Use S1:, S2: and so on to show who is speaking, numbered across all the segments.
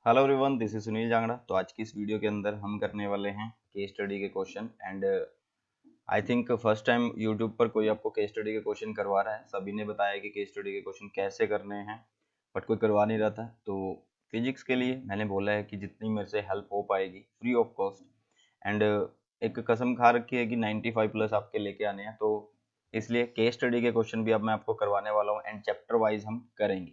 S1: Hello everyone, this is Sunil Jangra. तो आज की इस वीडियो के अंदर हम करने वाले हैं केस स्टडी के question. And I think first time YouTube पर कोई आपको केस स्टडी के क्वेश्चन करवा रहा है। सभी ने बताया कि केस स्टडी के क्वेश्चन कैसे करने हैं, बट कोई करवा नहीं रहा था। तो फिजिक्स के लिए मैंने बोला है कि जितनी मेरे से हेल्प हो पाएगी फ्री ऑफ कॉस्ट। एंड एक कसम खा रखी है कि 95 प्लस आपके लेके आने हैं, तो इसलिए केस स्टडी के क्वेश्चन भी अब मैं आपको करवाने वाला हूँ एंड चैप्टर वाइज हम करेंगे।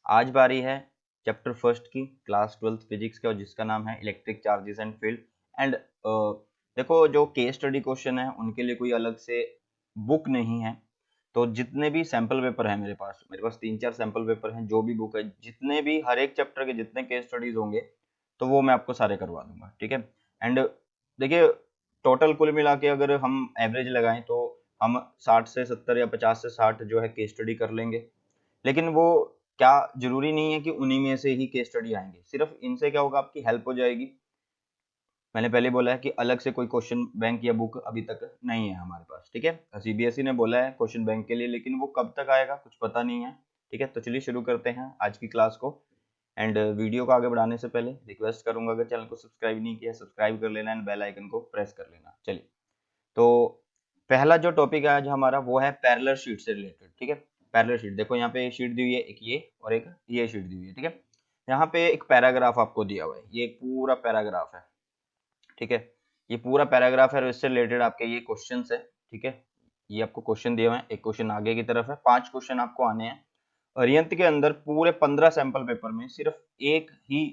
S1: आज बारी है चैप्टर फर्स्ट की, क्लास 12th फिजिक्स का, जिसका नाम है electric charges and field. And देखो, जो केस स्टडी क्वेश्चन है उनके लिए कोई अलग से बुक नहीं है। तो जितने भी सैंपल पेपर है मेरे पास 3-4 सैंपल पेपर हैं। जो भी बुक है, जितने भी हर एक चैप्टर के जितने केस स्टडीज होंगे, तो वो मैं आपको सारे करवा दूंगा, ठीक है। एंड देखिए, टोटल कुल मिला के अगर हम एवरेज लगाएं तो हम 60 से 70 या 50 से 60 जो है केस स्टडी कर लेंगे। लेकिन वो क्या जरूरी नहीं है कि उन्हीं में से ही केस स्टडी आएंगे। सिर्फ इनसे क्या होगा, आपकी हेल्प हो जाएगी। मैंने पहले बोला है कि अलग से कोई क्वेश्चन बैंक या बुक अभी तक नहीं है हमारे पास, ठीक है। सीबीएसई ने बोला है क्वेश्चन बैंक के लिए, लेकिन वो कब तक आएगा कुछ पता नहीं है, ठीक है। तो चलिए शुरू करते हैं आज की क्लास को। एंड वीडियो को आगे बढ़ाने से पहले रिक्वेस्ट करूंगा, अगर चैनल को सब्सक्राइब नहीं किया सब्सक्राइब कर लेना एंड बेल आइकन को प्रेस कर लेना। चलिए, तो पहला जो टॉपिक है आज हमारा वो है पैरेलल शीट से रिलेटेड, ठीक है। पैरेलल शीट, देखो यहाँ पे शीट दी हुई है, एक ये और एक ये शीट दी हुई है, ठीक है। यहाँ पे एक पैराग्राफ आपको दिया हुआ है, ये एक पूरा पैराग्राफ है, ठीक है। ये पूरा पैराग्राफ है और इससे रिलेटेड आपके ये क्वेश्चन है, ठीक है। ये आपको क्वेश्चन दिए हुए हैं, एक क्वेश्चन आगे की तरफ है, 5 क्वेश्चन आपको आने हैं। अरिहंत के अंदर पूरे 15 सैंपल पेपर में सिर्फ एक ही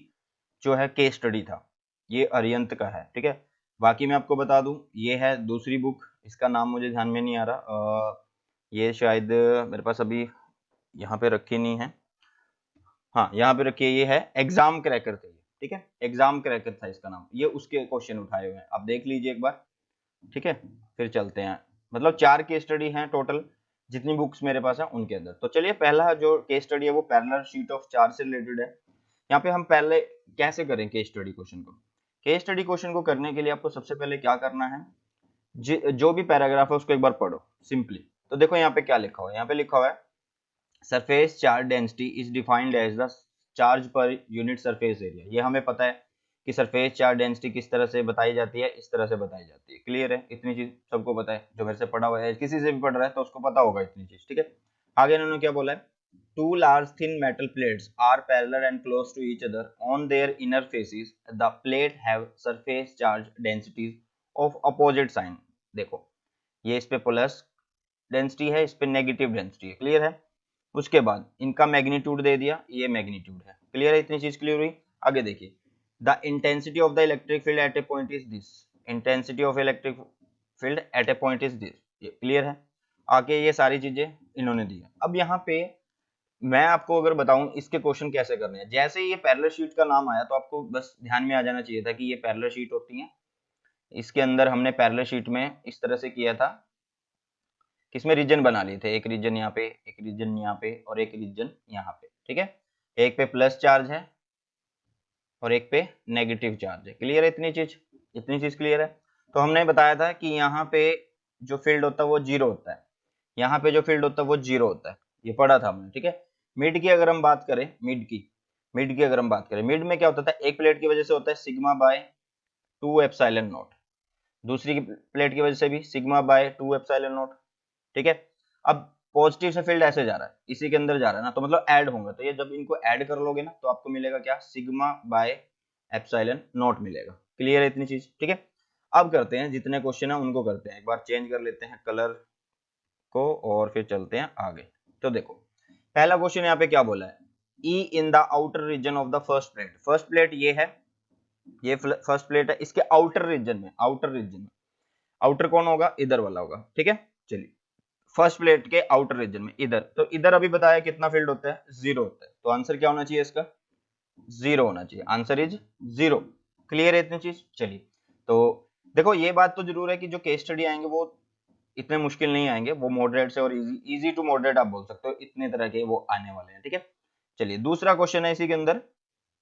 S1: जो है केस स्टडी था, ये अरिहंत का है, ठीक है। बाकी मैं आपको बता दूं, ये है दूसरी बुक, इसका नाम मुझे ध्यान में नहीं आ रहा। ये शायद मेरे पास अभी यहाँ पे रखी नहीं है। हाँ, यहाँ पे रखी है, ये है एग्जाम क्रैकर थे, ठीक है। एग्जाम क्रैकर था इसका नाम। ये उसके क्वेश्चन उठाए हुए हैं, आप देख लीजिए एक बार, ठीक है। फिर चलते हैं, मतलब 4 केस स्टडी हैं टोटल, जितनी बुक्स मेरे पास है उनके अंदर। तो चलिए, पहला जो केस स्टडी है वो पैरेलल शीट ऑफ चार्ज से रिलेटेड है। यहाँ पे हम पहले कैसे करें केस स्टडी क्वेश्चन को। केस स्टडी क्वेश्चन को करने के लिए आपको सबसे पहले क्या करना है, जो भी पैराग्राफ है उसको एक बार पढ़ो सिंपली। तो देखो यहाँ पे क्या लिखा हुआ है, यहाँ पे लिखा हुआ है surface charge density is defined as the charge per unit surface area. ये हमें पता है कि सरफेस चार्ज डेंसिटी किस तरह से बताई जाती है, इस तरह से बताई जाती है। क्लियर है, इतनी चीज सबको पता है, जो मेरे से पढ़ा हुआ है, किसी से भी पढ़ रहा है तो उसको पता होगा इतनी चीज, ठीक है। आगे इन्होंने क्या बोला है, two large thin metal plates are parallel and close to each other on their inner faces, the plate have surface charge densities of opposite sign. देखो, ये इस पे प्लस डेंसिटी है, इस पे नेगेटिव डेंसिटी है, क्लियर है। उसके बाद इनका मैग्नीट्यूड दे दिया, ये मैग्नीट्यूड है, क्लियर है, इतनी चीज क्लियर हुई। आगे देखिए, the intensity of the electric field at A point is this. Intensity of electric field at A point is this, ये क्लियर है। आगे ये सारी चीजें इन्होंने दी है। अब यहाँ पे मैं आपको अगर बताऊं इसके क्वेश्चन कैसे करने हैं, जैसे ही ये पैरेलल शीट का नाम आया तो आपको बस ध्यान में आ जाना चाहिए था कि ये पैरेलल शीट होती है। इसके अंदर हमने पैरेलल शीट में इस तरह से किया था, किसमें रीजन बना लिए थे, एक रीजन यहाँ पे, एक रीजन यहाँ पे और एक रीजन यहाँ पे, ठीक है। एक पे प्लस चार्ज है और एक पे नेगेटिव चार्ज है, क्लियर है इतनी चीज क्लियर है। तो हमने बताया था कि यहाँ पे जो फील्ड होता है वो जीरो होता है, यहाँ पे जो फील्ड होता है वो जीरो होता है, ये पढ़ा था हमने, ठीक है। मिड की अगर हम बात करें, मिड की अगर हम बात करें, मिड में क्या होता था, एक प्लेट की वजह से होता है सिग्मा बाय 2 एप्सिलॉन नॉट, दूसरी की प्लेट की वजह से भी सिग्मा बाय 2 एप्सिलॉन नॉट, ठीक है। अब पॉजिटिव से फील्ड ऐसे जा रहा है, इसी के अंदर जा रहा है ना, तो मतलब ऐड होंगे, तो ये जब इनको ऐड कर लोगे ना तो आपको मिलेगा क्या, सिग्मा बाय एप्सिलॉन नॉट मिलेगा, क्लियर है इतनी चीज, ठीक है। अब करते हैं, जितने क्वेश्चन है उनको करते हैं, एक बार चेंज कर लेते हैं कलर को और फिर चलते हैं आगे। तो देखो, पहला क्वेश्चन यहाँ पे क्या बोला है, E in the outer region of the first plate ये है, ये फर्स्ट प्लेट है, इसके आउटर रीजन में, आउटर कौन होगा, इधर वाला होगा, ठीक है। चलिए, फर्स्ट प्लेट के आउटर रीजन में इधर, तो इधर अभी बताया कितना फील्ड होता है, जीरो होता है, तो आंसर क्या होना चाहिए इसका, जीरो होना चाहिए, आंसर इज जीरो, क्लियर है इतनी चीज। चलिए, तो देखो ये बात तो जरूर है कि जो केस स्टडी आएंगे वो इतने मुश्किल नहीं आएंगे, वो मॉडरेट से और इजी टू मॉडरेट आप बोल सकते हो, इतने तरह के वो आने वाले हैं, ठीक है। चलिए, दूसरा क्वेश्चन है इसी के अंदर,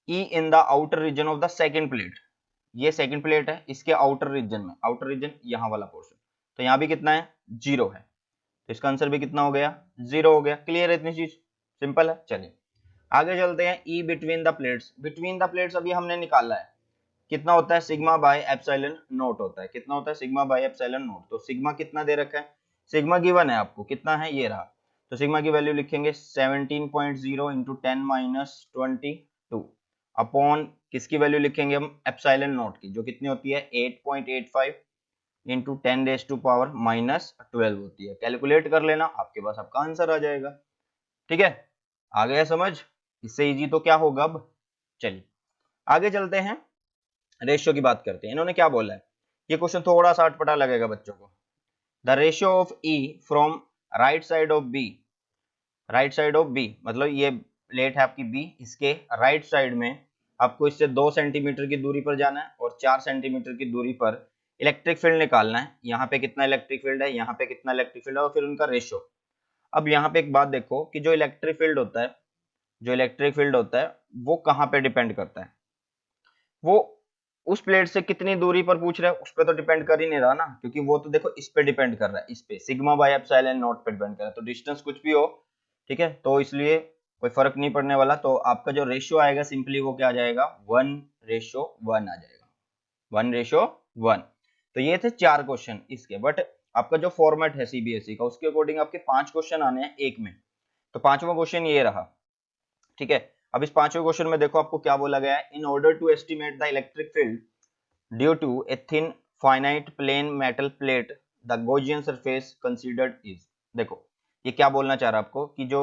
S1: E in the outer region of the second plate, ये सेकंड प्लेट है, इसके आउटर रीजन में, आउटर रीजन यहाँ वाला पोर्शन, तो यहाँ भी कितना है, जीरो है, तो इसका आंसर भी कितना हो गया, जीरो हो गया, क्लियर है इतनी चीज, सिंपल है। चलिए, आगे चलते हैं, E between the plates. Between the plates अभी हमने निकाला है, कितना होता है, सिग्मा बाय एप्सिलॉन नोट होता है। कितना होता है, सिग्मा बाय एप्सिलॉन नोट। तो सिग्मा कितना दे रखा है, सिग्मा गिवन है आपको, कितना है, ये रहा। तो सिग्मा की वैल्यू लिखेंगे 17.0 इंटू 10-22 अपॉन किसकी वैल्यू लिखेंगे हम, एप्सिलॉन नोट की, जो कितनी होती है 8.85 इंटू 10⁻⁻12 होती है। कैलकुलेट कर लेना, आपके पास आपका आंसर आ जाएगा। ठीक है, आ गया समझ, इससे इजी तो क्या होगा अब। चलिए आगे चलते हैं, रेशियो की बात करते हैं। इन्होंने क्या बोला है, ये क्वेश्चन थोड़ा सा अटपटा लगेगा बच्चों को। The ratio of E from right side of B, right side of B मतलब ये प्लेट है आपकी बी, इसके राइट साइड में आपको इससे 2 सेंटीमीटर की दूरी पर जाना है और 4 सेंटीमीटर की दूरी पर इलेक्ट्रिक फील्ड निकालना है। यहाँ पे कितना इलेक्ट्रिक फील्ड है, यहाँ पे कितना इलेक्ट्रिक फील्ड है, और फिर उनका रेशियो। अब यहाँ पे एक बात देखो कि जो इलेक्ट्रिक फील्ड होता है, जो इलेक्ट्रिक फील्ड होता है वो कहाँ पे डिपेंड करता है, वो उस प्लेट से कितनी दूरी पर पूछ रहा है उस पर तो डिपेंड कर ही नहीं रहा ना, क्योंकि वो तो देखो इस पे डिपेंड कर रहा है, इस पे सिग्मा बाय एप्सिलॉन नॉट पे डिपेंड कर रहा है। तो डिस्टेंस कुछ भी हो, ठीक है, तो इसलिए कोई फर्क नहीं पड़ने वाला। तो आपका जो रेशियो आएगा सिंपली वो क्या आ जाएगा, 1:1 आ जाएगा, 1:1। तो ये थे 4 क्वेश्चन इसके, बट आपका जो फॉर्मेट है सीबीएसई का उसके अकॉर्डिंग आपके 5 क्वेश्चन आने हैं एक में। तो 5वां क्वेश्चन ये रहा, ठीक है। अब इस 5वें क्वेश्चन में देखो आपको क्या बोला गया है, in order to estimate the electric field due to a thin finite plane metal plate the Gaussian surface considered is. देखो ये क्या बोलना चाह रहा है आपको कि जो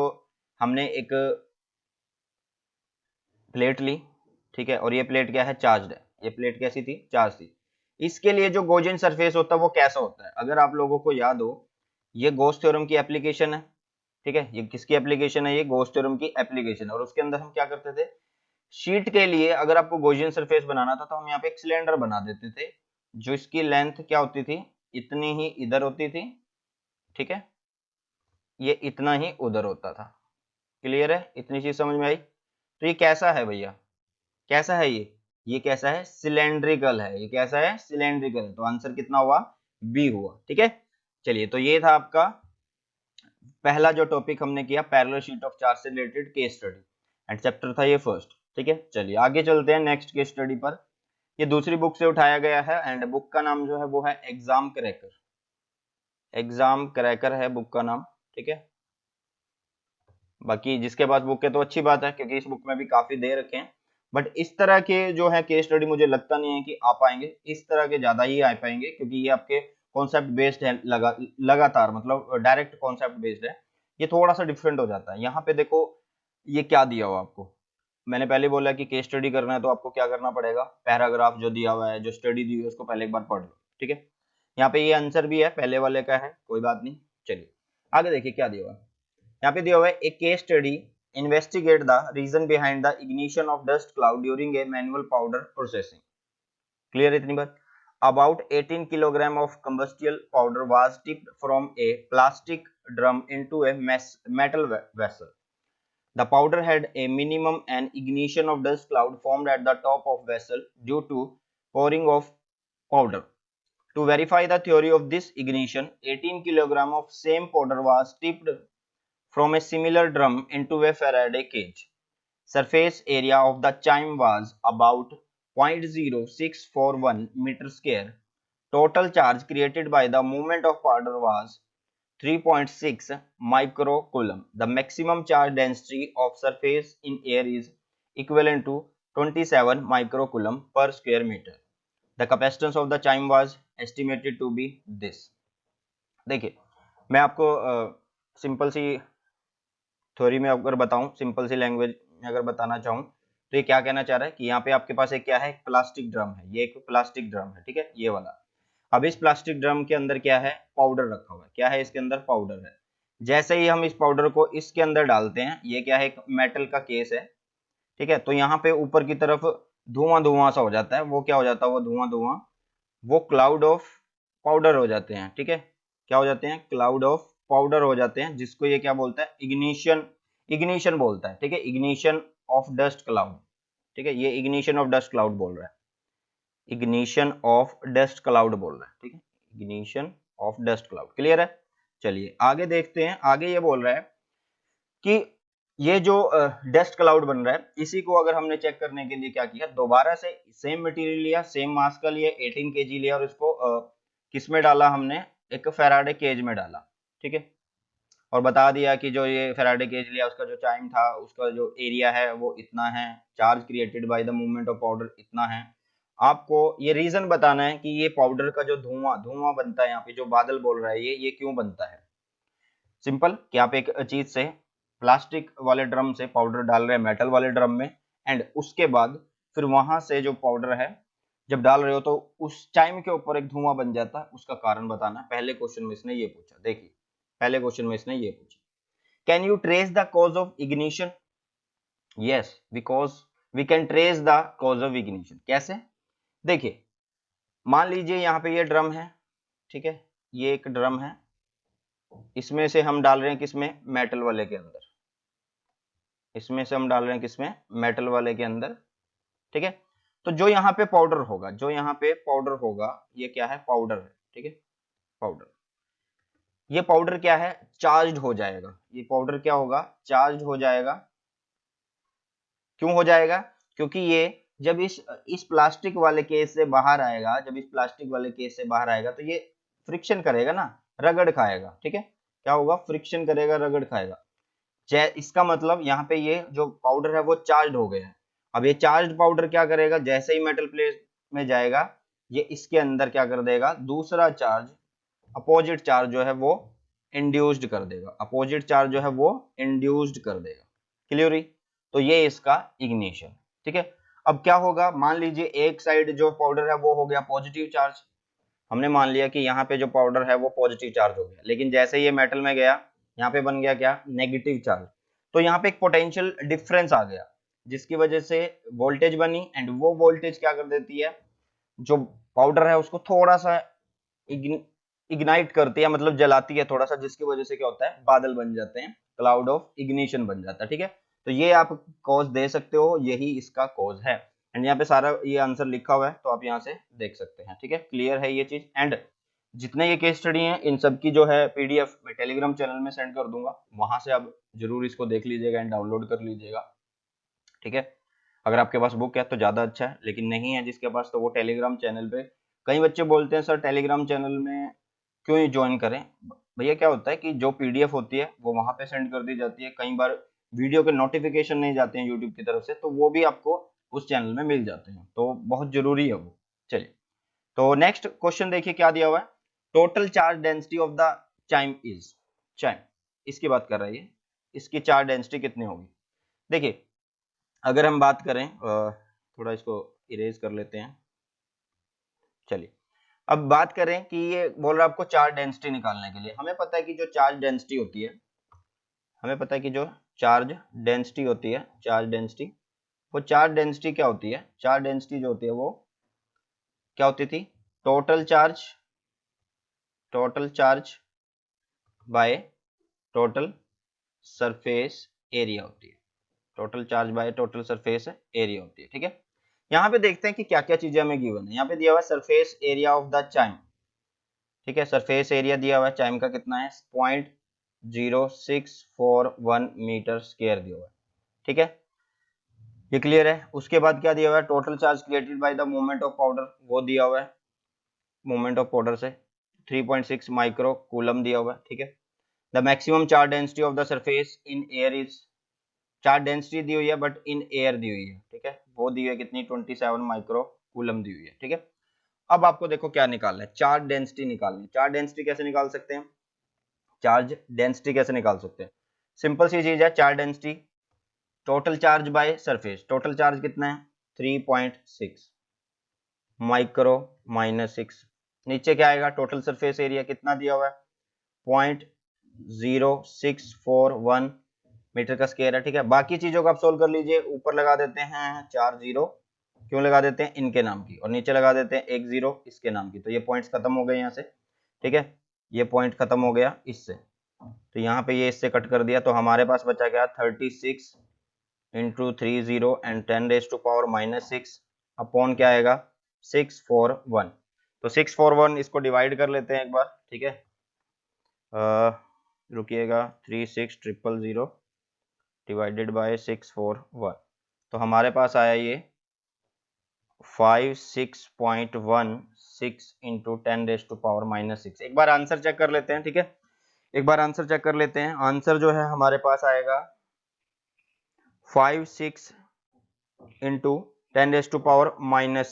S1: हमने एक प्लेट ली, ठीक है, और ये प्लेट क्या है, चार्ज्ड है। ये प्लेट कैसी थी, चार्ज थी। इसके लिए जो गॉसियन सरफेस होता है वो कैसा होता है, अगर आप लोगों को याद हो, ये गॉस थ्योरम की एप्लीकेशन है, ठीक है। ये किसकी एप्लीकेशन है, ये गॉस थ्योरम की एप्लीकेशन है। और उसके अंदर हम क्या करते थे, शीट के लिए अगर आपको गॉसियन सरफेस बनाना था तो हम यहाँ पे एक सिलेंडर बना देते थे, जो इसकी लेंथ क्या होती थी, इतनी ही इधर होती थी, ठीक है, ये इतना ही उधर होता था। क्लियर है, इतनी चीज समझ में आई। तो ये कैसा है भैया, कैसा है ये कैसा है, सिलेंड्रिकल है। ये कैसा है, सिलेंड्रिकल है। तो आंसर कितना हुआ, बी हुआ, ठीक है। चलिए, तो ये था आपका पहला जो टॉपिक हमने किया, पैरेलल शीट ऑफ चार्ज से related case study, and chapter था ये फर्स्ट, ठीक है। चलिए आगे चलते हैं नेक्स्ट केस स्टडी पर। ये दूसरी बुक से उठाया गया है, एंड बुक का नाम जो है वो है एग्जाम क्रैकर। एग्जाम क्रैकर है बुक का नाम, ठीक है। बाकी जिसके पास बुक है तो अच्छी बात है, क्योंकि इस बुक में भी काफी दे रखे हैं, बट इस तरह के जो है केस स्टडी मुझे लगता नहीं है कि आ पाएंगे। इस तरह के ज्यादा ही आ पाएंगे, क्योंकि ये आपके कॉन्सेप्ट बेस्ड है, लगातार मतलब डायरेक्ट कॉन्सेप्ट बेस्ड है। ये थोड़ा सा डिफरेंट हो जाता है। यहाँ पे देखो ये क्या दिया हुआ आपको, मैंने पहले बोला कि केस स्टडी करना है तो आपको क्या करना पड़ेगा, पैराग्राफ जो दिया हुआ है, जो स्टडी दी हुई है उसको पहले एक बार पढ़ लो, ठीक है। यहाँ पे ये आंसर भी है, पहले वाले का है, कोई बात नहीं। चलिए आगे देखिए क्या दिया हुआ है। यहाँ पे दिया हुआ है, a case study investigate the reason behind the ignition of dust cloud during a manual powder processing. Clear इतनी बात। About 18 kilogram of combustible powder was tipped from a plastic drum into a metal vessel. The powder had a minimum and ignition of dust cloud formed at the top of vessel due to pouring of powder. To verify the theory of this ignition, 18 kilogram of same powder was tipped from a similar drum into a Faraday cage. Surface area of the chime was about 0.0641 meter square. Total charge created by the movement of powder was 3.6 microcoulomb. The maximum charge density of surface in air is equivalent to 27 microcoulomb per square meter. The capacitance of the chime was estimated to be this. देखिए मैं आपको simple सी theory में अगर बताऊं, simple सी language में अगर बताना चाहूं, तो ये क्या कहना चाह रहा है कि यहाँ पे आपके पास एक क्या है, प्लास्टिक ड्रम है। ये एक प्लास्टिक ड्रम है, ठीक है, ये वाला। अब इस प्लास्टिक ड्रम के अंदर क्या है, पाउडर रखा हुआ है। क्या है, इसके अंदर पाउडर है। जैसे ही हम इस पाउडर को इसके अंदर डालते हैं, ये क्या है, एक मेटल का केस है, ठीक है। तो यहाँ पे ऊपर की तरफ धुआं धुआं सा हो जाता है। वो क्या हो जाता है, वो धुआं धुआं, वो क्लाउड ऑफ पाउडर हो जाते हैं, ठीक है। क्या हो जाते हैं, क्लाउड ऑफ पाउडर हो जाते हैं, जिसको ये क्या बोलता है, इग्निशन, इग्निशन बोलता है, ठीक है। इग्निशन ऑफ डस्ट क्लाउड, ठीक है, ये इग्निशन ऑफ डस्ट क्लाउड बोल रहा है, इग्निशन ऑफ डस्ट क्लाउड बोल रहा है, ठीक है, ignition of dust cloud. Clear है। चलिए आगे देखते हैं। आगे ये बोल रहा है कि ये जो डस्ट क्लाउड बन रहा है, इसी को अगर हमने चेक करने के लिए क्या किया, दोबारा से सेम मटेरियल लिया, सेम मास का लिया, 18 केजी लिया और इसको किस में डाला हमने, एक फैराडे केज में डाला, ठीक है। और बता दिया कि जो ये फैराडे केज लिया उसका जो टाइम था, उसका जो एरिया है वो इतना है, charge created by the movement of powder इतना है। आपको ये रीजन बताना है कि ये पाउडर का जो धुआं धुआं बनता है, यहाँ पे जो बादल बोल रहा है ये क्यों बनता है। सिंपल कि आप एक चीज से, प्लास्टिक वाले ड्रम से पाउडर डाल रहे हैं मेटल वाले ड्रम में, एंड उसके बाद फिर वहां से जो पाउडर है जब डाल रहे हो तो उस टाइम के ऊपर एक धुआं बन जाता है, उसका कारण बताना। पहले क्वेश्चन में इसने ये पूछा, देखिए पहले क्वेश्चन में इसने ये पूछा, can you trace the cause of ignition. Yes, because we can trace the cause of ignition. कैसे, देखिए मान लीजिए यहाँ पे ये ड्रम है, ठीक है, ये एक ड्रम है, इसमें से हम डाल रहे हैं किसमें, मेटल वाले के अंदर, इसमें से हम डाल रहे हैं किसमें, मेटल वाले के अंदर, ठीक है। तो जो यहाँ पे पाउडर होगा, जो यहाँ पे पाउडर होगा, ये क्या है, पाउडर है, ठीक है, पाउडर। ये पाउडर क्या है, चार्ज हो जाएगा, ये पाउडर क्या होगा, चार्ज हो जाएगा। क्यों हो जाएगा, क्योंकि ये जब इस प्लास्टिक वाले केस से बाहर आएगा, जब इस प्लास्टिक वाले केस से बाहर आएगा तो ये फ्रिक्शन करेगा ना, रगड़ खाएगा, ठीक है, क्या होगा, फ्रिक्शन करेगा, रगड़ खाएगा। इसका मतलब यहाँ पे ये जो पाउडर है वो चार्ज हो गया है। अब ये चार्ज पाउडर क्या करेगा, जैसे ही मेटल प्लेट में जाएगा, ये इसके अंदर क्या कर देगा, दूसरा चार्ज, अपोजिट चार्ज जो है वो इंड्यूस्ड कर देगा, अपोजिट चार्ज जो है वो इंड्यूस्ड कर देगा। क्लियर हुई, तो ये इसका इग्निशन, ठीक है। अब क्या होगा, मान लीजिए एक साइड जो पाउडर है वो हो गया पॉजिटिव चार्ज, हमने मान लिया कि यहाँ पे जो पाउडर है वो पॉजिटिव चार्ज हो गया, लेकिन जैसे ये मेटल में गया, यहाँ पे बन गया क्या, नेगेटिव चार्ज। तो यहाँ पे एक पोटेंशियल डिफरेंस आ गया, जिसकी वजह से वोल्टेज बनी, एंड वो वोल्टेज क्या कर देती है, जो पाउडर है उसको थोड़ा सा इग्नाइट करती है, मतलब जलाती है थोड़ा सा, जिसकी वजह से क्या होता है, बादल बन जाते हैं, क्लाउड ऑफ इग्निशन बन जाता है, ठीक है। तो ये आप कॉज दे सकते हो, यही इसका कॉज है, एंड यहाँ पे सारा ये आंसर लिखा हुआ है, तो आप यहाँ से देख सकते हैं, ठीक है, क्लियर है ये चीज। एंड जितने ये केस स्टडी हैं इन सब की जो है पीडीएफ मैं टेलीग्राम चैनल में सेंड कर दूंगा, वहां से आप जरूर इसको देख लीजिएगा एंड डाउनलोड कर लीजिएगा, ठीक है। अगर आपके पास बुक है तो ज्यादा अच्छा है, लेकिन नहीं है जिसके पास, तो वो टेलीग्राम चैनल पे, कई बच्चे बोलते हैं सर टेलीग्राम चैनल में क्यों ही ज्वाइन करें। भैया क्या होता है कि जो पीडीएफ होती है वो वहां पे सेंड कर दी जाती है, कई बार वीडियो के नोटिफिकेशन नहीं जाते हैं यूट्यूब की तरफ से, तो वो भी आपको उस चैनल में मिल जाते हैं, तो बहुत जरूरी है वो। चलिए, तो नेक्स्ट क्वेश्चन देखिए क्या दिया हुआ है, total charge density of the chyme is, chyme इसकी बात कर रही है, इसकी चार्ज डेंसिटी कितनी होगी। देखिए अगर हम बात करें, थोड़ा इसको इरेज कर लेते हैं, चलिए अब बात करें कि ये बोल रहा है आपको चार्ज डेंसिटी निकालने के लिए। हमें पता है कि जो चार्ज डेंसिटी होती है, हमें पता है कि जो चार्ज डेंसिटी होती है, चार्ज डेंसिटी, वो चार्ज डेंसिटी क्या होती है, चार्ज डेंसिटी जो होती है वो क्या होती थी, total charge, total charge by total surface area होती है, total charge by total surface area होती है, ठीक है। यहाँ पे देखते हैं कि क्या क्या चीजें हमें गिवन है। यहाँ पे दिया हुआ है surface area of the chyme, ठीक है, सरफेस एरिया दिया हुआ है चाइम का कितना है, 0.0641 मीटर स्क्वायर दिया हुआ है, ठीक है, ये क्लियर है। उसके बाद क्या दिया हुआ है, total charge created by the movement of powder, वो दिया हुआ है, मूवमेंट ऑफ पाउडर से 3.6 माइक्रो कूलम दिया हुआ है, ठीक है। The maximum charge density of the surface in air is, charge density दी हुई है बट इन एयर दी हुई है, ठीक है, वो दी हुई है कितनी, 27 माइक्रो कूलम दी हुई है, ठीक है। अब आपको देखो क्या निकालना है, चार्ज डेंसिटी निकालनी है। चार्ज डेंसिटी कैसे निकाल सकते हैं, चार्ज डेंसिटी कैसे निकाल सकते हैं, सिंपल सी चीज है, charge density total charge by surface, total charge कितना है 3.6 माइक्रो माइनस 6, नीचे क्या आएगा, टोटल सरफेस एरिया कितना दिया हुआ है 0.0641 मीटर का स्क्वायर है, ठीक है। बाकी चीजों को आप सोल्व कर लीजिए, ऊपर लगा देते हैं 4 जीरो, क्यों लगा देते हैं, इनके नाम की, और नीचे लगा देते हैं 1 जीरो इसके नाम की, तो ये पॉइंट्स खत्म हो गए यहाँ से, ठीक है, ये पॉइंट खत्म हो गया इससे, तो यहाँ पे ये इससे कट कर दिया, तो हमारे पास बचा क्या 36 इंटू 30 एंड 10⁻⁻6 अपॉन क्या आएगा 641, तो 641 इसको डिवाइड कर लेते हैं एक बार, ठीक है, रुकिएगा 36000 डिवाइडेड बाय 641, तो हमारे पास आया ये 56.16 इंटू 10⁻⁻⁶। एक बार आंसर चेक कर लेते हैं, ठीक है, एक बार आंसर चेक कर लेते हैं। आंसर जो है हमारे पास आएगा 56 इंटू 10⁻⁻⁶,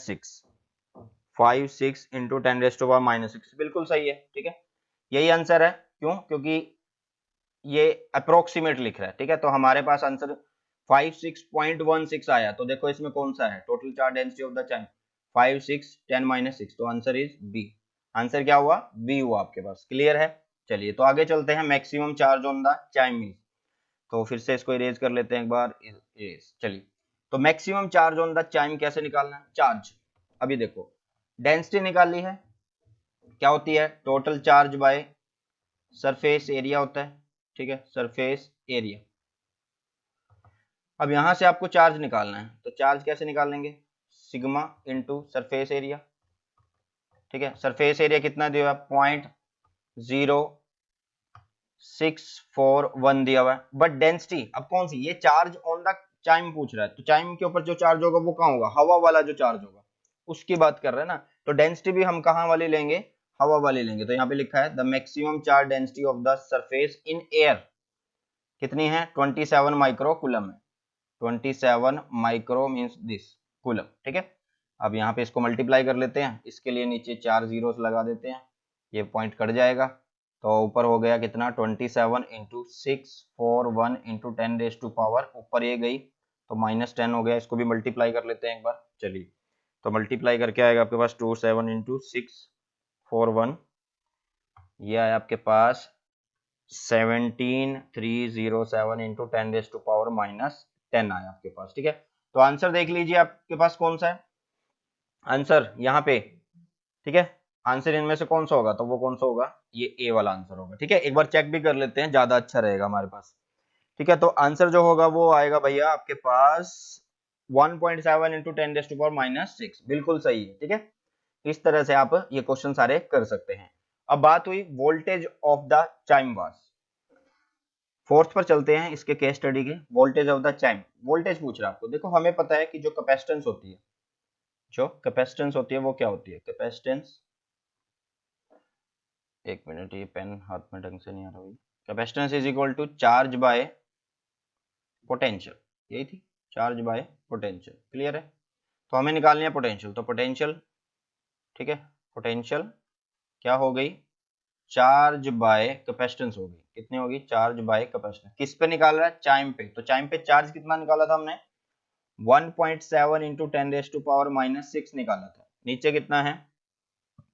S1: 56 इंटू 10⁻⁻⁶, बिल्कुल सही है, ठीक है, यही आंसर है। क्यों? क्योंकि ये अप्रोक्सीमेट लिख रहा है, ठीक है, तो हमारे पास आंसर 56.16 आया। तो देखो इसमें कौन सा है, total charge density of the chyme 5 6 10⁻⁶, तो आंसर इज बी। आंसर क्या हुआ? बी हुआ आपके पास। क्लियर है? चलिए तो आगे चलते हैं। Maximum charge on the chyme means, तो फिर से इसको इरेज कर लेते हैं एक बार, इरेज। चलिए तो maximum charge on the chyme कैसे निकालना है? चार्ज, अभी देखो डेंसिटी निकाली है, क्या होती है? Total charge by surface area होता है, ठीक है, सरफेस एरिया। अब यहां से आपको चार्ज निकालना है, तो चार्ज कैसे निकालेंगे? सिग्मा इंटू सरफेस एरिया, ठीक है, सरफेस एरिया कितना दिया हुआ है? 0.641 दिया हुआ है, बट डेंसिटी अब कौन सी? ये चार्ज ऑन द चाइम पूछ रहा है, तो चाइम के ऊपर जो चार्ज होगा वो कहाँ होगा? हवा वाला जो चार्ज होगा उसकी बात कर रहे हैं ना, तो डेंसिटी भी हम कहाँ वाली लेंगे? हवा वाली लेंगे। तो यहाँ पे लिखा है the maximum charge density of the surface in air कितनी है? 27 माइक्रो कूलम है, 27 माइक्रो मीन्स दिस कूलम, ठीक है। अब यहाँ पे इसको मल्टीप्लाई कर लेते हैं, इसके लिए नीचे 4 जीरोस लगा देते हैं, ये पॉइंट कट जाएगा, तो ऊपर हो गया कितना? 27 इंटू 641 इंटू 10⁻⁻, ऊपर ये गई तो -10 हो गया, इसको भी मल्टीप्लाई कर लेते हैं एक बार। चलिए तो मल्टीप्लाई करके आएगा आपके पास 27 इंटू 641, ये आया आपके पास 17307 इंटू 10⁻⁻10 आया आपके पास, ठीक है। तो आंसर देख लीजिए आपके पास कौन सा है आंसर यहाँ पे, ठीक है, आंसर इनमें से कौन सा होगा? तो वो कौन सा होगा? ये ए वाला आंसर होगा, ठीक है। एक बार चेक भी कर लेते हैं, ज्यादा अच्छा रहेगा हमारे पास, ठीक है। तो आंसर जो होगा वो आएगा भैया आपके पास 1.7 इंटू 10⁻⁻6, बिल्कुल सही है, ठीक है। इस तरह से आप ये क्वेश्चन सारे कर सकते हैं। अब बात हुई वोल्टेज ऑफ द चाइम वास। फोर्थ पर चलते हैं इसके केस स्टडी के। Voltage of the chyme, voltage पूछ रहा है आपको। देखो हमें पता है कि जो कैपेसिटेंस होती है, जो कैपेसिटेंस होती है वो क्या होती है? कैपेसिटेंस, एक मिनट, ये पेन हाथ में ढंग से नहीं आ रहा भाई। Capacitance is equal to charge by potential, यही थी, चार्ज बाय पोटेंशियल। क्लियर है? तो हमें निकालनी है पोटेंशियल, तो पोटेंशियल, ठीक है, पोटेंशियल क्या हो गई? चार्ज बाय कैपेसिटेंस होगी। कितनी होगी? Charge by capacitance. किस पे निकाल रहा है? चाइम पे। तो चाइम पे चार्ज कितना निकाला था हमने? 1.7 इंटू 10⁻⁻6 निकाला था। नीचे कितना है?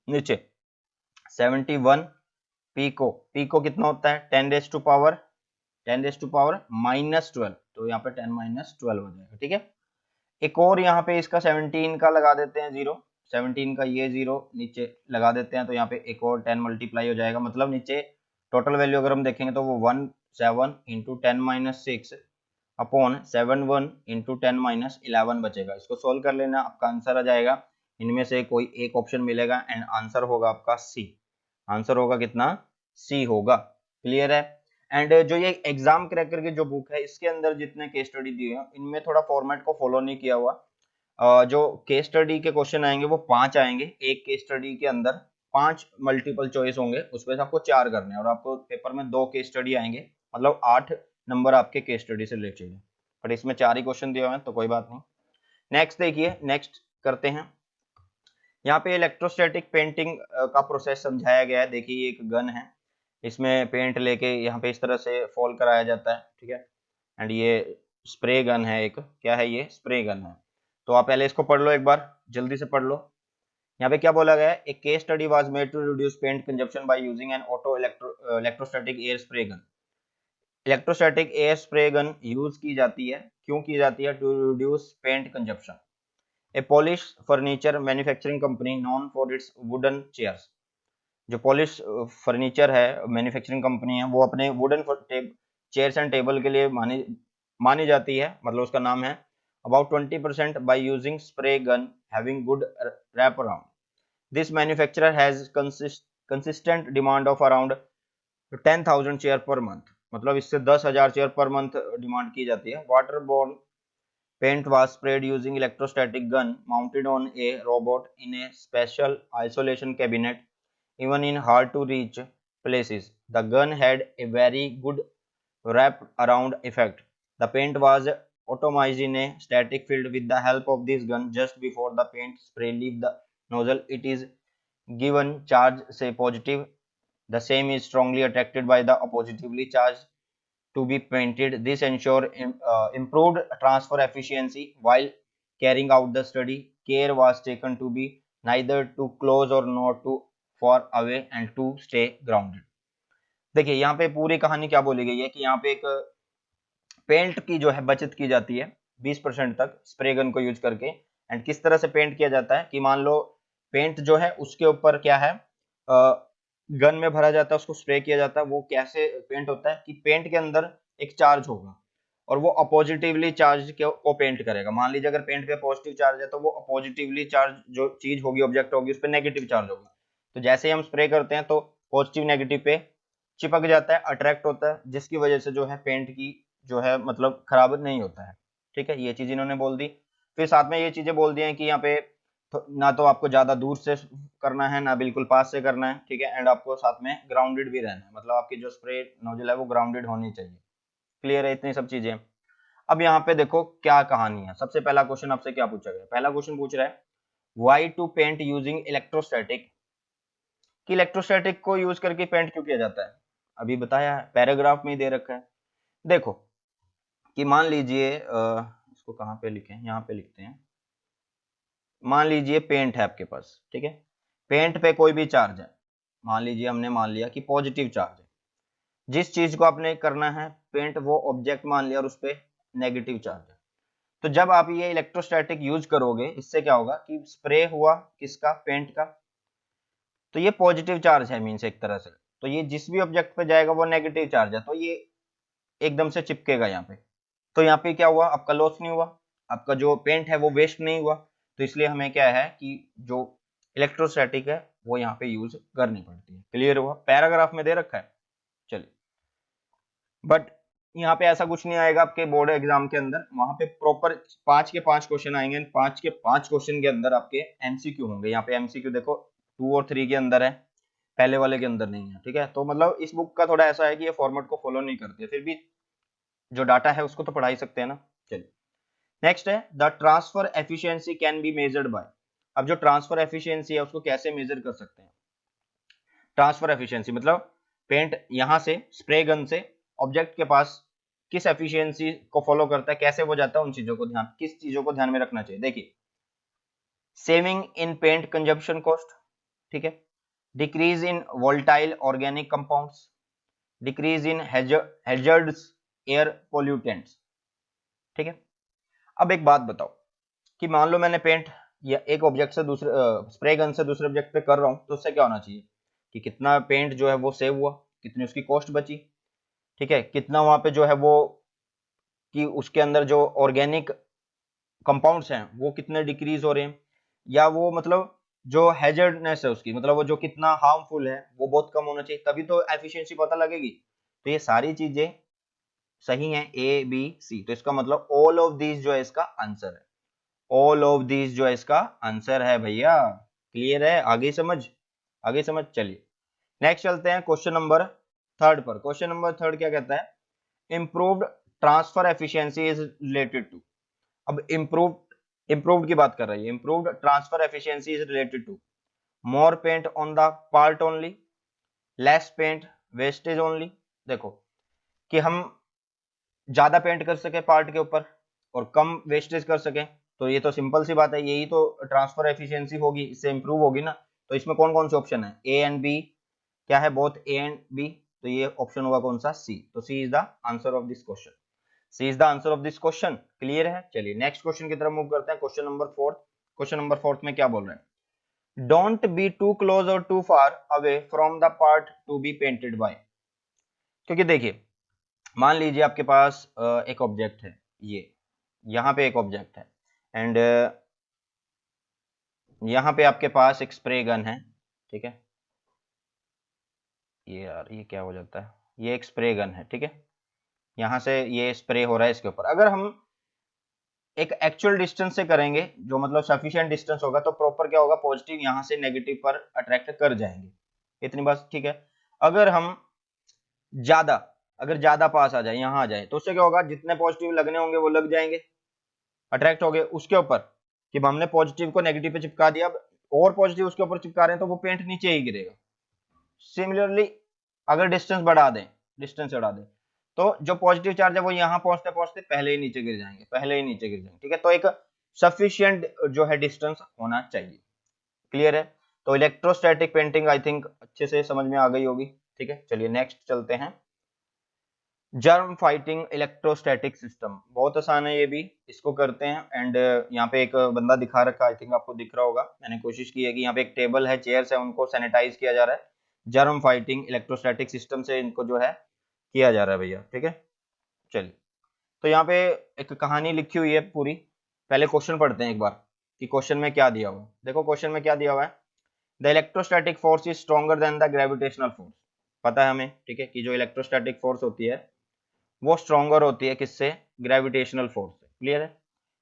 S1: नीचे 71 पीको। पीको कितना होता है? 10⁻⁻12, तो यहाँ पे 10-12 हो जाएगा, ठीक है। एक और यहाँ पे इसका 17 का लगा देते हैं जीरो, 17 का ये जीरो नीचे लगा देते हैं, तो यहाँ पे एक और 10 मल्टीप्लाई हो जाएगा, मतलब नीचे टोटल वैल्यू अगर हम देखेंगे तो वो 17 इंटू 10⁻6 अपॉन 71 इंटू 10⁻11 बचेगा। इसको सोल्व कर लेना, आपका आंसर आ जाएगा, इनमें से कोई एक ऑप्शन मिलेगा एंड आंसर होगा आपका सी। आंसर होगा कितना? सी होगा। क्लियर है? एंड जो ये एग्जाम क्रैकर की जो बुक है इसके अंदर जितने केस स्टडी दिए हैं इनमें थोड़ा फॉर्मेट को फॉलो नहीं किया हुआ। जो केस स्टडी के क्वेश्चन आएंगे वो 5 आएंगे, एक केस स्टडी के अंदर 5 मल्टीपल चॉइस होंगे, उसमें से आपको 4 करने हैं, और आपको पेपर में 2 केस स्टडी आएंगे, मतलब 8 नंबर आपके केस स्टडी से रिलेटेड है, बट इसमें 4 ही क्वेश्चन दिए हुए हैं तो कोई बात नहीं। नेक्स्ट देखिए, नेक्स्ट करते हैं। यहाँ पे इलेक्ट्रोस्टैटिक पेंटिंग का प्रोसेस समझाया गया है। देखिए एक गन है, इसमें पेंट लेके यहाँ पे इस तरह से फॉल कराया जाता है, ठीक है। एंड ये स्प्रे गन है, एक क्या है? ये स्प्रे गन है। तो आप पहले इसको पढ़ लो एक बार, जल्दी से पढ़ लो। यहाँ पे क्या बोला गया है? एक case study was made to reduce paint consumption by using an auto electrostatic air spray gun. Electrostatic air spray gun use की जाती है, क्यों की जाती है? To reduce paint consumption. A polish furniture manufacturing company known for its wooden chairs. जो polish furniture है manufacturing company है वो अपने वुडन चेयर्स एंड टेबल के लिए मानी जाती है, मतलब उसका नाम है। About 20% by using spray gun having good wrap around. This manufacturer has consistent demand of around 10,000 chair per month. मतलब इससे 10,000 चेयर पर मंथ डिमांड की जाती है। Water borne paint was spread using electrostatic gun mounted on a robot in a special isolation cabinet even in hard to reach places. The gun had a very good wrap around effect. The paint was atomized in a static field with the help of this gun. Just before the paint spray leave the nozzle, it is given charge say positive. The same is strongly attracted by the positively charged to be painted. This ensure improved transfer efficiency. While carrying out the study, care was taken to be neither too close or not too far away and to stay grounded. देखिए यहाँ पे पूरी कहानी क्या बोली गई है कि यहाँ पे एक पेंट की जो है बचत की जाती है 20% तक स्प्रे गन को यूज करके। एंड किस तरह से पेंट किया जाता है कि मान लो पेंट जो है उसके ऊपर क्या है, गन में भरा जाता है, उसको स्प्रे किया जाता है। वो कैसे पेंट होता है कि पेंट के अंदर एक चार्ज होगा और वो अपोजिटिवली चार्ज को पेंट करेगा। मान लीजिए अगर पेंट पे पॉजिटिव चार्ज है तो वो अपोजिटिवली चार्ज जो चीज होगी, ऑब्जेक्ट होगी, उस पर नेगेटिव चार्ज होगा। तो जैसे ही हम स्प्रे करते हैं तो पॉजिटिव नेगेटिव पे चिपक जाता है, अट्रैक्ट होता है, जिसकी वजह से जो है पेंट की जो है मतलब खराब नहीं होता है। ठीक है, ये चीज इन्होंने बोल दी। फिर साथ में ये चीजें बोल दी हैं कि यहाँ पे ना तो आपको ज्यादा दूर से करना है ना बिल्कुल पास से करना है। ठीक है, एंड आपको साथ में ग्राउंडेड भी रहना है, मतलब आपकी जो स्प्रे नोजल है वो ग्राउंडेड होनी चाहिए। क्लियर है इतनी सब चीजें। अब यहाँ पे देखो क्या कहानी है। सबसे पहला क्वेश्चन आपसे क्या पूछा गया, पहला क्वेश्चन पूछ रहा है why to paint using electrostatic, कि इलेक्ट्रोस्टैटिक को यूज करके पेंट क्यों किया जाता है। अभी बताया है, पैराग्राफ में ही दे रखा है। देखो कि मान लीजिए इसको कहाँ पे लिखें, यहाँ पे लिखते हैं। मान लीजिए पेंट है आपके पास, ठीक है, पेंट पे कोई भी चार्ज है, मान लीजिए हमने मान लिया कि पॉजिटिव चार्ज है। जिस चीज को आपने करना है पेंट, वो ऑब्जेक्ट मान लिया और उस पर नेगेटिव चार्ज है। तो जब आप ये इलेक्ट्रोस्टैटिक यूज करोगे, इससे क्या होगा कि स्प्रे हुआ किसका, पेंट का, तो ये पॉजिटिव चार्ज है मीन्स एक तरह से। तो ये जिस भी ऑब्जेक्ट पे जाएगा वो नेगेटिव चार्ज है, तो ये एकदम से चिपकेगा यहाँ पे। तो यहाँ पे क्या हुआ, आपका लॉस नहीं हुआ, आपका जो पेंट है वो वेस्ट नहीं हुआ। तो इसलिए हमें क्या है कि जो इलेक्ट्रोस्टैटिक है वो यहाँ पे यूज करनी पड़ती है। क्लियर हुआ, पैराग्राफ में दे रखा है। चलिए, बट यहाँ पे ऐसा कुछ नहीं आएगा आपके बोर्ड एग्जाम के अंदर। वहां पे प्रॉपर 5 के 5 क्वेश्चन आएंगे। 5 के 5 क्वेश्चन के अंदर आपके एमसीक्यू होंगे। यहाँ पे एमसीक्यू देखो 2 और 3 के अंदर है, पहले वाले के अंदर नहीं है। ठीक है, तो मतलब इस बुक का थोड़ा ऐसा है कि ये फॉर्मेट को फॉलो नहीं करती है, फिर भी जो डाटा है उसको तो पढ़ा ही सकते हैं ना। चलिए, नेक्स्ट है the transfer efficiency can be measured by. अब जो ट्रांसफर एफिशिएंसी है उसको कैसे मेजर कर सकते हैं। ट्रांसफर एफिशिएंसी मतलब पेंट यहां से स्प्रे गन से ऑब्जेक्ट के पास किस एफिशिएंसी को फॉलो करता है, कैसे वो जाता है, उन चीजों को किस चीजों को ध्यान में रखना चाहिए। देखिए, saving in paint consumption cost, ठीक है, decrease in volatile organic compounds, decrease in hazards air pollutants. ठीक है, अब एक बात बताओ कि मान लो मैंने पेंट या एक ऑब्जेक्ट से दूसरे स्प्रे गन से दूसरे ऑब्जेक्ट पे कर रहा हूं, तो उससे क्या होना चाहिए कि कितना पेंट जो है वो सेव हुआ, कितनी उसकी कॉस्ट बची। ठीक है, कितना वहां पे जो है वो कि उसके अंदर जो ऑर्गेनिक कंपाउंड्स हैं वो कितने डिक्रीज हो रहे हैं, या वो मतलब जो हैजर्डनेस है उसकी, मतलब वो जो कितना हार्मफुल है वो बहुत कम होना चाहिए, तभी तो एफिशिएंसी पता लगेगी। तो ये सारी चीजें सही हैं, ए बी सी। तो इसका मतलब ऑल ऑफ दीज जो है इसका आंसर है। ऑल ऑफ दीज जो है इसका आंसर है भैया। क्लियर है, आगे समझ, आगे समझ। चलिए नेक्स्ट चलते हैं क्वेश्चन नंबर 3 पर। क्वेश्चन नंबर 3 क्या कहता है, improved transfer efficiency is related to. अब इंप्रूव्ड की बात कर रही है। Improved transfer efficiency is related to more paint on the part only, less paint wastage only. देखो कि हम ज्यादा पेंट कर सके पार्ट के ऊपर और कम वेस्टेज कर सके, तो ये तो सिंपल सी बात है, यही तो ट्रांसफर एफिशिएंसी होगी, इससे इंप्रूव होगी ना। तो इसमें कौन कौन से ऑप्शन है, ए एंड बी, क्या है, बोथ ए एंड बी। तो ये ऑप्शन होगा कौन सा, सी। तो C is the answer of this question, C is the answer of this question. Clear है, चलिए नेक्स्ट क्वेश्चन की तरफ मूव करते हैं। Question number 4। क्वेश्चन नंबर 4 में क्या बोल रहे हैं, डोंट बी टू क्लोज और too far away from the part to be painted by. क्योंकि देखिए मान लीजिए आपके पास एक ऑब्जेक्ट है, ये यहाँ पे एक ऑब्जेक्ट है, एंड यहाँ पे आपके पास एक स्प्रे गन है। ठीक है, ये यार ये क्या हो जाता है, ये एक स्प्रे गन है, ठीक है, यहां से ये स्प्रे हो रहा है इसके ऊपर। अगर हम एक एक्चुअल डिस्टेंस से करेंगे, जो मतलब सफिशिएंट डिस्टेंस होगा, तो प्रॉपर क्या होगा, पॉजिटिव यहां से नेगेटिव पर अट्रैक्ट कर जाएंगे, इतनी बात ठीक है। अगर हम ज्यादा अगर ज्यादा पास आ जाए, यहां आ जाए, तो उससे क्या होगा, जितने पॉजिटिव लगने होंगे वो लग जाएंगे, अट्रैक्ट हो गए उसके ऊपर, कि हमने पॉजिटिव को नेगेटिव पे चिपका दिया, और पॉजिटिव उसके ऊपर चिपका रहे हैं तो वो पेंट नीचे ही गिरेगा। सिमिलरली अगर डिस्टेंस बढ़ा दें, तो जो पॉजिटिव चार्ज है वो यहाँ पहुंचते पहुंचते पहले ही नीचे गिर जाएंगे, ठीक है। तो एक सफिशिएंट जो है डिस्टेंस होना चाहिए, क्लियर है। तो इलेक्ट्रोस्टैटिक पेंटिंग आई थिंक अच्छे से समझ में आ गई होगी, ठीक है। चलिए नेक्स्ट चलते हैं, जर्म फाइटिंग इलेक्ट्रोस्टैटिक सिस्टम, बहुत आसान है ये भी, इसको करते हैं। एंड यहाँ पे एक बंदा दिखा रखा, आई थिंक आपको दिख रहा होगा, मैंने कोशिश की है कि यहाँ पे एक टेबल है, चेयर्स है, उनको सैनिटाइज किया जा रहा है, जर्म फाइटिंग इलेक्ट्रोस्टैटिक सिस्टम से इनको जो है किया जा रहा है भैया, ठीक है। चलिए, तो यहाँ पे एक कहानी लिखी हुई है पूरी, पहले क्वेश्चन पढ़ते हैं एक बार कि क्वेश्चन में क्या दिया हुआ है। देखो क्वेश्चन में क्या दिया हुआ है, the electrostatic force is stronger than the gravitational force. पता है हमें, ठीक है, कि जो इलेक्ट्रोस्टैटिक फोर्स होती है वो स्ट्रॉन्गर होती है किससे, ग्रेविटेशनल फोर्स से, क्लियर है।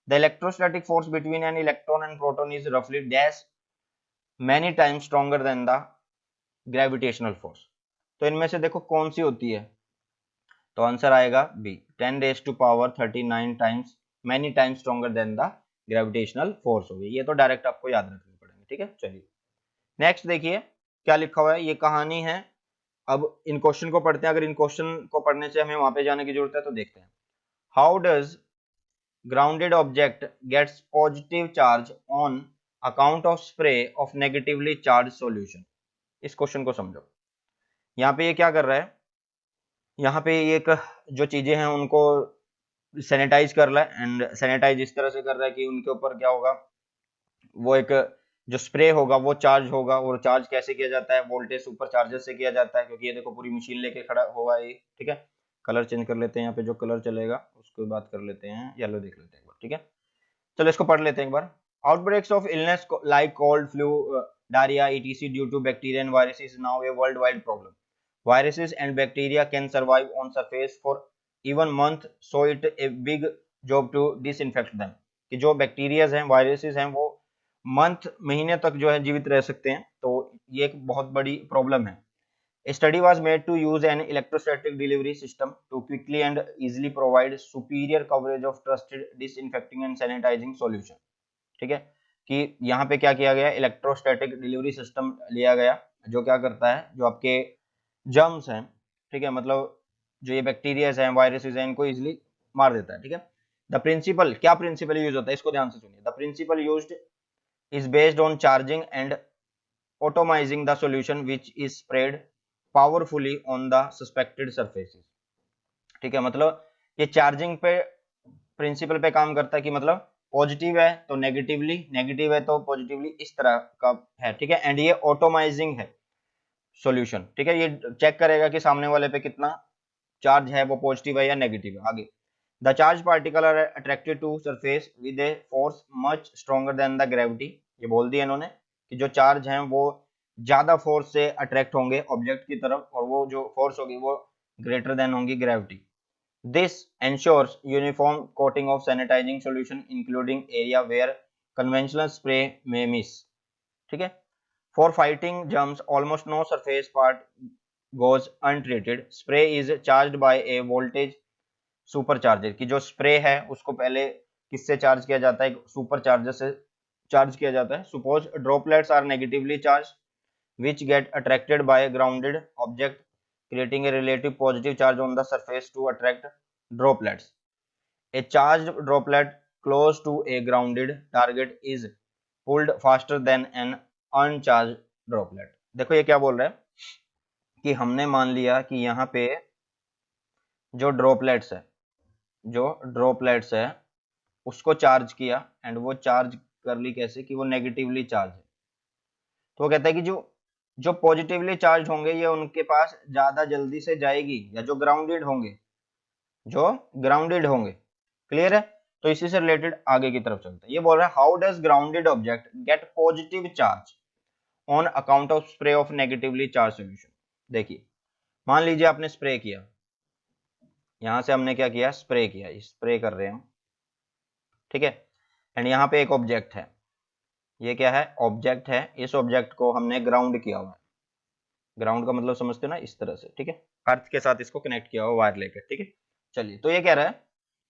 S1: The electrostatic force between an electron and proton is रफली dash many times stronger than the gravitational force. तो इनमें से देखो कौन सी होती है, तो आंसर आएगा B, 10⁻39 times many times stronger than the gravitational force होगी। ये तो डायरेक्ट आपको याद रखने पड़ेंगे, ठीक है। चलिए नेक्स्ट देखिए क्या लिखा हुआ है, ये कहानी है। अब इन क्वेश्चन को पढ़ते हैं, अगर इन क्वेश्चन को पढ़ने से हमें वहां पे जाने की जरूरत है तो देखते हैं। How does grounded object gets positive charge on account of spray of negatively charge solution. इस क्वेश्चन को समझो, यहाँ पे ये क्या कर रहा है, यहाँ पे ये एक जो चीजें हैं उनको सैनिटाइज कर रहा है, एंड सैनिटाइज इस तरह से कर रहा है कि उनके ऊपर क्या होगा, वो एक जो स्प्रे होगा वो चार्ज होगा, और चार्ज कैसे किया जाता है, वोल्टेज सुपर चार्जर से किया जाता है, क्योंकि ये देखो पूरी मशीन लेके खड़ा हुआ है ये, ठीक है। कलर चेंज कर लेते हैं, यहाँ पे जो कलर चलेगा उसको बात कर लेते हैं, येलो देख लेते हैं एक बार, ठीक है। चलो इसको पढ़ लेते हैं एक बार। Outbreaks of illness like cold, flu, diarrhoea, etc due to bacteria and viruses is now a worldwide problem. Viruses and bacteria can survive on surface for even month, so it a big job to disinfect them. कि जो bacterias हैं, viruses हैं, वो month, महीने तक जो है जीवित रह सकते हैं, तो ये एक बहुत बड़ी प्रॉब्लम है। A study was made to use an electrostatic delivery system to quickly and easily provide superior coverage of trusted disinfecting and sanitizing solution. ठीक है, कि यहाँ पे क्या किया गया, इलेक्ट्रोस्टैटिक डिलीवरी सिस्टम लिया गया, जो क्या करता है, जो आपके जर्म्स हैं, ठीक है, मतलब जो ये बैक्टीरियाज हैं, वायरसेस हैं, इनको इजीली मार देता है, ठीक है। द प्रिंसिपल, क्या प्रिंसिपल यूज होता है, इसको ध्यान से सुनिए। The principle used is based on charging and atomizing the solution which is spread powerfully on the suspected surfaces. ठीक है, मतलब ये चार्जिंग पे प्रिंसिपल पे काम करता है, कि मतलब पॉजिटिव है तो नेगेटिवली, नेगेटिव है तो पॉजिटिवली, इस तरह का है, ठीक है। एंड ये ऑटोमाइजिंग है सॉल्यूशन, ठीक है, ये चेक करेगा कि सामने वाले पे कितना चार्ज है, वो पॉजिटिव है या नेगेटिव है। आगे, the charge particle are attracted to surface with a force much stronger than the gravity. ये बोल दिया इन्होंने कि जो चार्ज हैं वो ज्यादा फोर्स से अट्रैक्ट होंगे ऑब्जेक्ट की तरफ, और वो जो फोर्स होगी वो ग्रेटर देन होंगी gravity. This ensures uniform coating of sanitizing solution including area where conventional spray may miss. ठीक है, for fighting germs almost no surface part goes untreated. Spray is charged by a voltage supercharger. कि जो spray है उसको पहले किससे charge किया जाता है, सुपर चार्जर से चार्ज किया जाता है। Suppose droplets are negatively charged which get attracted by a grounded object, creating a relative positive charge on the surface to attract droplets. A charged droplet close to a grounded target is pulled faster than an uncharged droplet. देखो ये क्या बोल रहा है कि हमने मान लिया कि यहाँ पे जो ड्रॉपलेट्स है उसको चार्ज किया, एंड वो चार्ज कर ली कैसे, कि वो नेगेटिवली चार्ज है। तो वो कहता है कि जो पॉजिटिवली चार्ज होंगे ये उनके पास ज्यादा जल्दी से जाएगी, या जो ग्राउंडेड होंगे, क्लियर है। तो इसी से रिलेटेड आगे की तरफ चलते हैं। ये बोल रहा है how does grounded object gate positive charge on account of spray of negatively charge solution. देखिए मान लीजिए आपने स्प्रे किया, यहां से हमने क्या किया, स्प्रे किया, स्प्रे कर रहे हैं, ठीक है। एंड यहाँ पे एक ऑब्जेक्ट है, ये क्या है, ऑब्जेक्ट है। इस ऑब्जेक्ट को हमने ग्राउंड किया हुआ है, ग्राउंड का मतलब समझते हो ना, इस तरह से, ठीक है, अर्थ के साथ इसको कनेक्ट किया हुआ वायर लेकर, ठीक है। चलिए, तो ये कह रहा है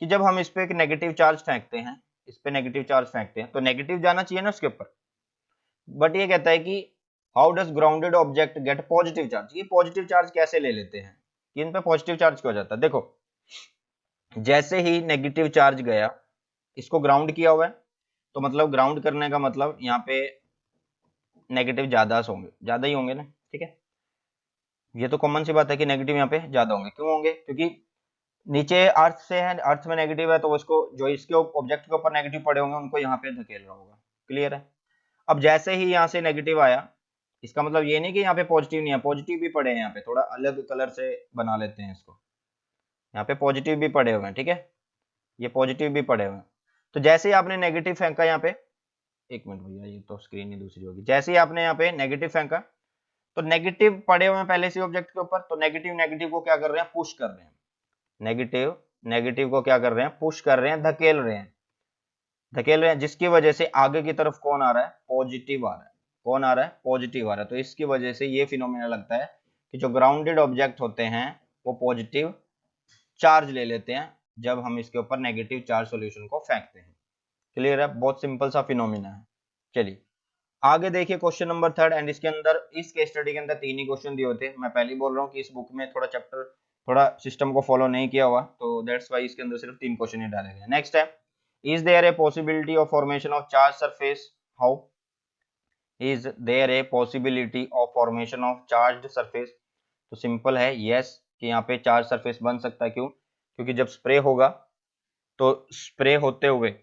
S1: कि जब हम इस पे एक नेगेटिव चार्ज फेंकते हैं, इस पे नेगेटिव चार्ज फेंकते हैं तो नेगेटिव जाना चाहिए ना उसके ऊपर, बट ये कहता है कि how does grounded object gate positive charge, ये पॉजिटिव चार्ज कैसे ले लेते हैं, कि इन पे पॉजिटिव चार्ज क्यों हो जाता है। देखो, जैसे ही नेगेटिव चार्ज गया, इसको ग्राउंड किया हुआ है, तो मतलब ग्राउंड करने का मतलब यहाँ पे नेगेटिव ज्यादा होंगे, ज्यादा ही होंगे ना, ठीक है। ये तो कॉमन सी बात है कि नेगेटिव यहाँ पे ज्यादा होंगे, क्यों होंगे, क्योंकि नीचे अर्थ से है, अर्थ में नेगेटिव है, तो उसको जो इसके ऑब्जेक्ट के ऊपर नेगेटिव पड़े होंगे उनको यहाँ पे धकेल रहा होगा, क्लियर है। अब जैसे ही यहाँ से नेगेटिव आया, इसका मतलब ये नहीं कि यहाँ पे पॉजिटिव नहीं है, पॉजिटिव भी पड़े हैं, यहाँ पे थोड़ा अलग कलर से बना लेते हैं इसको, यहाँ पे पॉजिटिव भी पड़े हुए हैं, ठीक है, ये पॉजिटिव भी पड़े हुए हैं। तो जैसे ही आपने नेगेटिव फेंका यहाँ पे, एक मिनट भैया, ये तो स्क्रीन ही दूसरी होगी, जैसे ही आपने यहाँ पे नेगेटिव फेंका, तो नेगेटिव पड़े हुए हैं पहले से ऑब्जेक्ट के ऊपर, तो नेगेटिव नेगेटिव को क्या कर रहे हैं, पुश कर रहे हैं, नेगेटिव नेगेटिव को क्या कर रहे हैं, पुश कर रहे हैं, धकेल रहे हैं, धकेल रहे हैं, जिसकी वजह से आगे की तरफ कौन आ रहा है, पॉजिटिव आ रहा है, कौन आ रहा है, पॉजिटिव आ रहा है। तो इसकी वजह से ये फिनोमेना लगता है कि जो ग्राउंडेड ऑब्जेक्ट होते हैं वो पॉजिटिव चार्ज ले लेते हैं जब हम इसके ऊपर नेगेटिव चार्ज सॉल्यूशन को फेंकते हैं, क्लियर है, बहुत सिंपल सा फिनोमेना है। चलिए आगे देखिए क्वेश्चन नंबर 3, एंड इसके अंदर, इस केस स्टडी के अंदर 3 ही क्वेश्चन दिए होते हैं। मैं पहले ही बोल रहा हूँ कि इस बुक में थोड़ा चैप्टर, थोड़ा सिस्टम को फॉलो नहीं किया हुआ, तो दैट्स वाई इसके अंदर सिर्फ 3 क्वेश्चन ही डाले गए। नेक्स्ट है, is there a possibility of formation of charge surface, how is there a possibility of formation of charge surface. तो सिंपल है, यस, कि यहाँ पे चार्ज सरफेस बन सकता है, क्यों, क्योंकि जब स्प्रे होगा तो स्प्रे होते हुए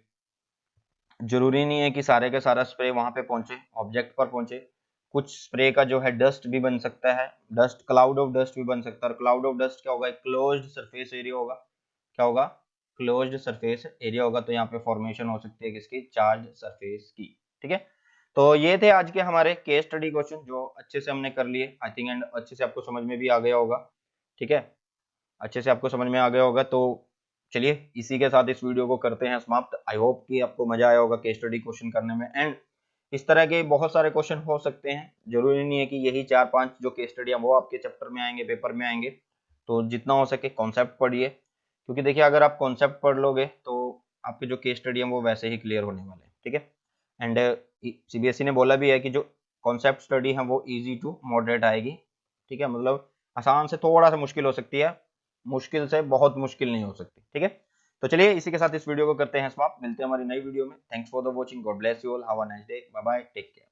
S1: जरूरी नहीं है कि सारे का सारा स्प्रे वहां पे पहुंचे, ऑब्जेक्ट पर पहुंचे, कुछ स्प्रे का जो है डस्ट भी बन सकता है, डस्ट, क्लाउड ऑफ डस्ट भी बन सकता है। और क्लाउड ऑफ डस्ट क्या होगा, क्लोज्ड सरफेस एरिया होगा, क्या होगा, क्लोज्ड सरफेस एरिया होगा, तो यहाँ पे फॉर्मेशन हो सकती है किसकी, चार्ज सरफेस की, ठीक है। तो ये थे आज के हमारे केस स्टडी क्वेश्चन, जो अच्छे से हमने कर लिए आई थिंक, एंड अच्छे से आपको समझ में भी आ गया होगा, ठीक है, अच्छे से आपको समझ में आ गया होगा। तो चलिए इसी के साथ इस वीडियो को करते हैं समाप्त। आई होप कि आपको मजा आया होगा केस स्टडी क्वेश्चन करने में, एंड इस तरह के बहुत सारे क्वेश्चन हो सकते हैं, जरूरी नहीं है कि यही 4-5 जो केस स्टडी है वो आपके चैप्टर में आएंगे, पेपर में आएंगे। तो जितना हो सके कॉन्सेप्ट पढ़िए, क्योंकि देखिए अगर आप कॉन्सेप्ट पढ़ लोगे तो आपके जो केस स्टडी है वो वैसे ही क्लियर होने वाले हैं, ठीक है। एंड सीबीएसई ने बोला भी है कि जो कॉन्सेप्ट स्टडी है वो इजी टू मॉडरेट आएगी, ठीक है, मतलब आसान से थोड़ा सा मुश्किल हो सकती है, मुश्किल से बहुत मुश्किल नहीं हो सकती, ठीक है। तो चलिए इसी के साथ इस वीडियो को करते हैं समाप्त, मिलते हैं हमारी नई वीडियो में। Thanks for the watching, God bless you all, have a nice day, bye bye, take care.